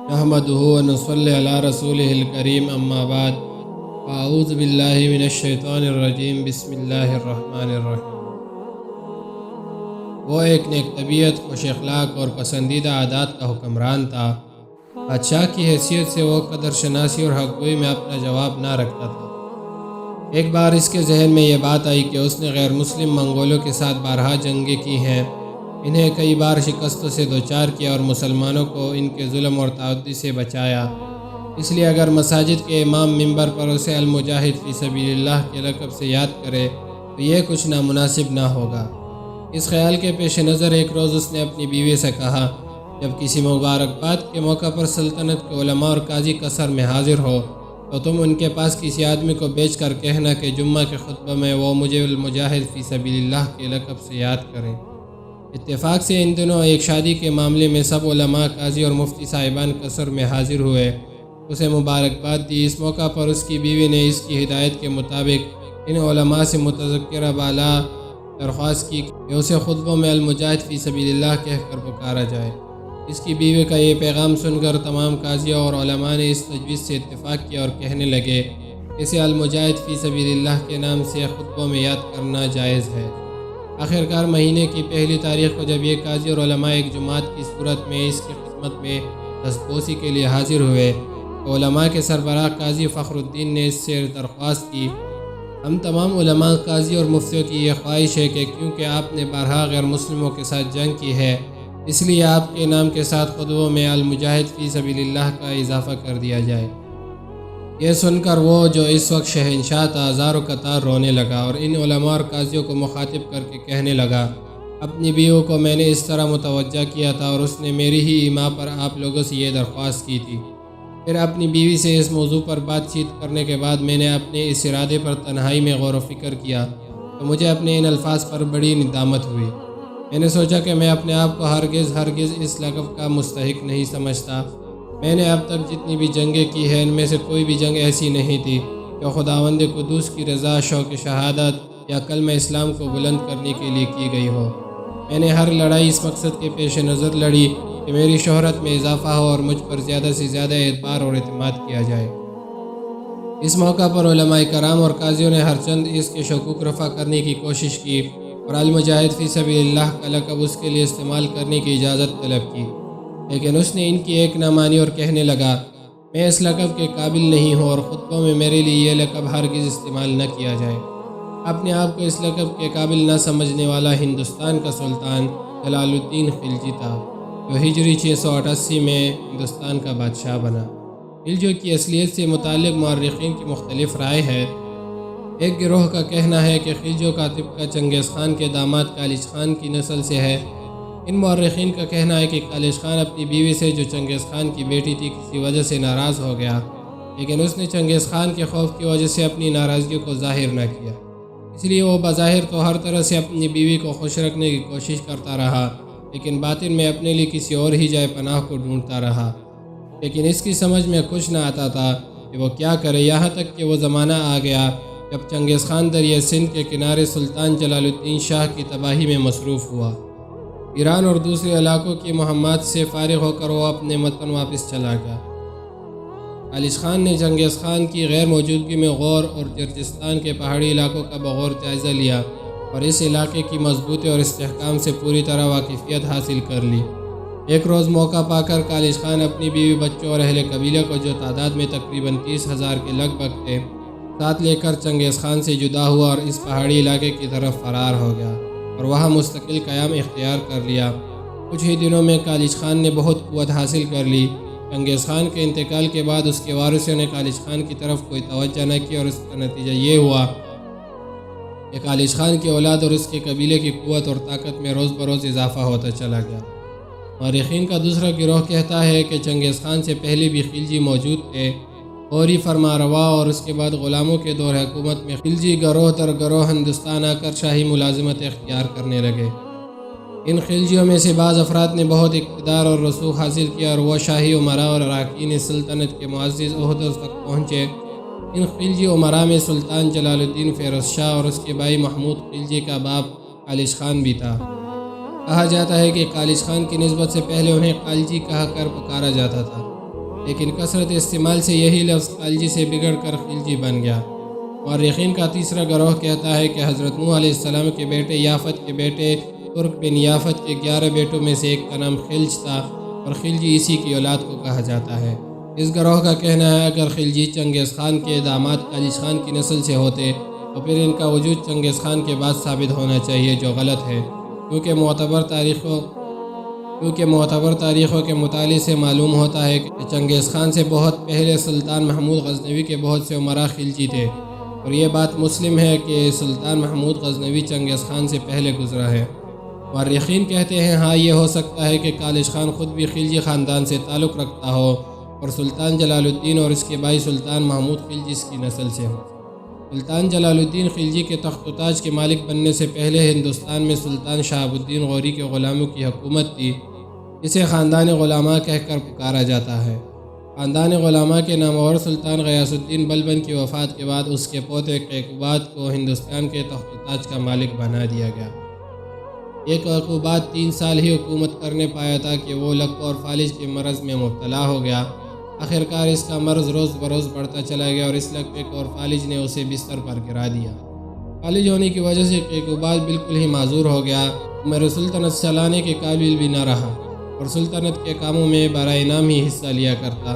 نحمدہ و نصلی علی رسولہ الکریم اما بعد اعوذ باللہ من الشیطان الرجیم بسم اللہ الرحمن الرحیم۔ وہ ایک نیک طبیعت، خوش اخلاق اور پسندیدہ عادات کا حکمران تھا۔ بادشاہ کی حیثیت سے وہ قدر شناسی اور حق گوئی میں اپنا جواب نہ رکھتا تھا۔ ایک بار اس کے ذہن میں یہ بات آئی کہ اس نے غیر مسلم منگولوں کے ساتھ بارہا جنگیں کی ہیں، انہیں کئی بار شکستوں سے دوچار کیا اور مسلمانوں کو ان کے ظلم اور تعدی سے بچایا۔ اس لیے اگر مساجد کے امام منبر پر اسے المجاہد فی سبیل اللہ کے لقب سے یاد کرے تو یہ کچھ نامناسب نہ ہوگا۔ اس خیال کے پیش نظر ایک روز اس نے اپنی بیوی سے کہا، جب کسی مبارکباد کے موقع پر سلطنت کے علماء اور قاضی قصر میں حاضر ہو تو تم ان کے پاس کسی آدمی کو بیچ کر کہنا کہ جمعہ کے خطبہ میں وہ مجھے المجاہد فی سبیل اللہ کے لقب سے یاد کریں۔ اتفاق سے ان دنوں ایک شادی کے معاملے میں سب علماء، قاضی اور مفتی صاحبان قصر میں حاضر ہوئے، اسے مبارکباد دی۔ اس موقع پر اس کی بیوی نے اس کی ہدایت کے مطابق ان علماء سے متذکرہ بالا درخواست کی کہ اسے خطبوں میں المجاہد فی سبیل اللہ کہہ کر پکارا جائے۔ اس کی بیوی کا یہ پیغام سن کر تمام قاضیوں اور علماء نے اس تجویز سے اتفاق کیا اور کہنے لگے اسے المجاہد فی سبیل اللہ کے نام سے خطبوں میں یاد کرنا جائز ہے۔ آخرکار مہینے کی پہلی تاریخ کو جب یہ قاضی اور علماء ایک جماعت کی صورت میں اس کی خدمت میں دستبوسی کے لیے حاضر ہوئے تو علماء کے سربراہ قاضی فخر الدین نے اس سے درخواست کی، ہم تمام علماء، قاضی اور مفتیوں کی یہ خواہش ہے کہ کیونکہ آپ نے بارہا غیر مسلموں کے ساتھ جنگ کی ہے، اس لیے آپ کے نام کے ساتھ خطبوں میں المجاہد فی سبیل اللہ کا اضافہ کر دیا جائے۔ یہ سن کر وہ جو اس وقت شہنشاہ تھا زار و قطار رونے لگا اور ان علماء اور قاضیوں کو مخاطب کر کے کہنے لگا، اپنی بیوی کو میں نے اس طرح متوجہ کیا تھا اور اس نے میری ہی ایما پر آپ لوگوں سے یہ درخواست کی تھی۔ پھر اپنی بیوی سے اس موضوع پر بات چیت کرنے کے بعد میں نے اپنے اس ارادے پر تنہائی میں غور و فکر کیا تو مجھے اپنے ان الفاظ پر بڑی ندامت ہوئی۔ میں نے سوچا کہ میں اپنے آپ کو ہرگز اس لقب کا مستحق نہیں سمجھتا۔ میں نے اب تک جتنی بھی جنگیں کی ہیں ان میں سے کوئی بھی جنگ ایسی نہیں تھی جو خداوند قدوس کی رضا، شوق شہادت یا کلمہ اسلام کو بلند کرنے کے لیے کی گئی ہو۔ میں نے ہر لڑائی اس مقصد کے پیش نظر لڑی کہ میری شہرت میں اضافہ ہو اور مجھ پر زیادہ سے زیادہ اعتبار اور اعتماد کیا جائے۔ اس موقع پر علماء کرام اور قاضیوں نے ہر چند اس کے شکوک رفع کرنے کی کوشش کی اور المجاہد فی سبیل اللہ کا لقب اس کے لیے استعمال کرنے کی اجازت طلب کی، لیکن اس نے ان کی ایک نہ مانی اور کہنے لگا، میں اس لقب کے قابل نہیں ہوں اور خطبوں میں میرے لیے یہ لقب ہرگز استعمال نہ کیا جائے۔ اپنے آپ کو اس لقب کے قابل نہ سمجھنے والا ہندوستان کا سلطان جلال الدین خلجی تھا، جو ہجری 688 میں ہندوستان کا بادشاہ بنا۔ خلجیوں کی اصلیت سے متعلق مورخین کی مختلف رائے ہے۔ ایک گروہ کا کہنا ہے کہ خلجیوں کا طبقہ چنگیز خان کے داماد کالج خان کی نسل سے ہے۔ ان مورخین کا کہنا ہے کہ کالج خان اپنی بیوی سے جو چنگیز خان کی بیٹی تھی کسی وجہ سے ناراض ہو گیا، لیکن اس نے چنگیز خان کے خوف کی وجہ سے اپنی ناراضگی کو ظاہر نہ کیا، اس لیے وہ بظاہر تو ہر طرح سے اپنی بیوی کو خوش رکھنے کی کوشش کرتا رہا، لیکن باطن میں اپنے لیے کسی اور ہی جائے پناہ کو ڈھونڈتا رہا۔ لیکن اس کی سمجھ میں کچھ نہ آتا تھا کہ وہ کیا کرے، یہاں تک کہ وہ زمانہ آ گیا جب چنگیز خان دریا سندھ کے کنارے سلطان جلال الدین شاہ کی تباہی میں مصروف ہوا۔ ایران اور دوسرے علاقوں کی مہمات سے فارغ ہو کر وہ اپنے وطن واپس چلا گیا۔ کالج خان نے چنگیز خان کی غیر موجودگی میں غور اور جرجستان کے پہاڑی علاقوں کا بغور جائزہ لیا اور اس علاقے کی مضبوطی اور استحکام سے پوری طرح واقفیت حاصل کر لی۔ ایک روز موقع پا کر کالج خان اپنی بیوی، بچوں اور اہل قبیلہ کو جو تعداد میں تقریباً 30,000 کے لگ بھگ تھے ساتھ لے کر چنگیز خان سے جدا ہوا اور اس پہاڑی علاقے کی طرف فرار ہو گیا اور وہاں مستقل قیام اختیار کر لیا۔ کچھ ہی دنوں میں کالج خان نے بہت قوت حاصل کر لی۔ چنگیز خان کے انتقال کے بعد اس کے وارثوں نے کالج خان کی طرف کوئی توجہ نہ کی اور اس کا نتیجہ یہ ہوا کہ کالج خان کی اولاد اور اس کے قبیلے کی قوت اور طاقت میں روز بروز اضافہ ہوتا چلا گیا۔ مورخین کا دوسرا گروہ کہتا ہے کہ چنگیز خان سے پہلے بھی خلجی موجود تھے۔ فوری فرمانروا اور اس کے بعد غلاموں کے دور حکومت میں خلجی گروہ در گروہ ہندوستان آ کر شاہی ملازمت اختیار کرنے لگے۔ ان خلجیوں میں سے بعض افراد نے بہت اقتدار اور رسوخ حاصل کیا اور وہ شاہی امراء اور اراکین سلطنت کے معزز عہدوں تک پہنچے۔ ان خلجی امراء میں سلطان جلال الدین فیروز شاہ اور اس کے بھائی محمود خلجی کا باپ کالج خان بھی تھا۔ کہا جاتا ہے کہ کالج خان کی نسبت سے پہلے انہیں خالجی کہا کر پکارا جاتا تھا۔ لیکن کثرت استعمال سے یہی لفظ خلجی سے بگڑ کر خلجی بن گیا۔ مورخین کا تیسرا گروہ کہتا ہے کہ حضرت نوح علیہ السلام کے بیٹے یافت کے بیٹے ترک بن یافت کے 11 بیٹوں میں سے ایک کا نام خلج تھا، اور خلجی اسی کی اولاد کو کہا جاتا ہے۔ اس گروہ کا کہنا ہے اگر خلجی چنگیز خان کے داماد کالج خان کی نسل سے ہوتے تو پھر ان کا وجود چنگیز خان کے بعد ثابت ہونا چاہیے، جو غلط ہے، کیونکہ معتبر تاریخوں کے مطالعے سے معلوم ہوتا ہے کہ چنگیز خان سے بہت پہلے سلطان محمود غزنوی کے بہت سے امراء خلجی تھے، اور یہ بات مسلم ہے کہ سلطان محمود غزنوی چنگیز خان سے پہلے گزرا ہے۔ مورخین کہتے ہیں ہاں یہ ہو سکتا ہے کہ کالج خان خود بھی خلجی خاندان سے تعلق رکھتا ہو، اور سلطان جلال الدین اور اس کے بھائی سلطان محمود خلجی اس کی نسل سے ہو۔ سلطان جلال الدین خلجی کے تخت و تاج کے مالک بننے سے پہلے ہندوستان میں سلطان شہاب الدین غوری کے غلاموں کی حکومت تھی، اسے خاندان غلاماء کہہ کر پکارا جاتا ہے۔ خاندان غلاماء کے نامور سلطان غیاث الدین بلبن کی وفات کے بعد اس کے پوتے کیقوباد کو ہندوستان کے تخت و تاج کا مالک بنا دیا گیا۔ یہ کیقوباد 3 سال ہی حکومت کرنے پایا تھا کہ وہ لکو اور فالج کے مرض میں مبتلا ہو گیا۔ آخرکار اس کا مرض روز بروز بڑھتا چلا گیا، اور اس لقوے اور فالج نے اسے بستر پر گرا دیا۔ فالج ہونے کی وجہ سے کیقوباد بالکل ہی معذور ہو گیا، میرے سلطنت چلانے کے قابل بھی نہ رہا، اور سلطنت کے کاموں میں برائے نام ہی حصہ لیا کرتا۔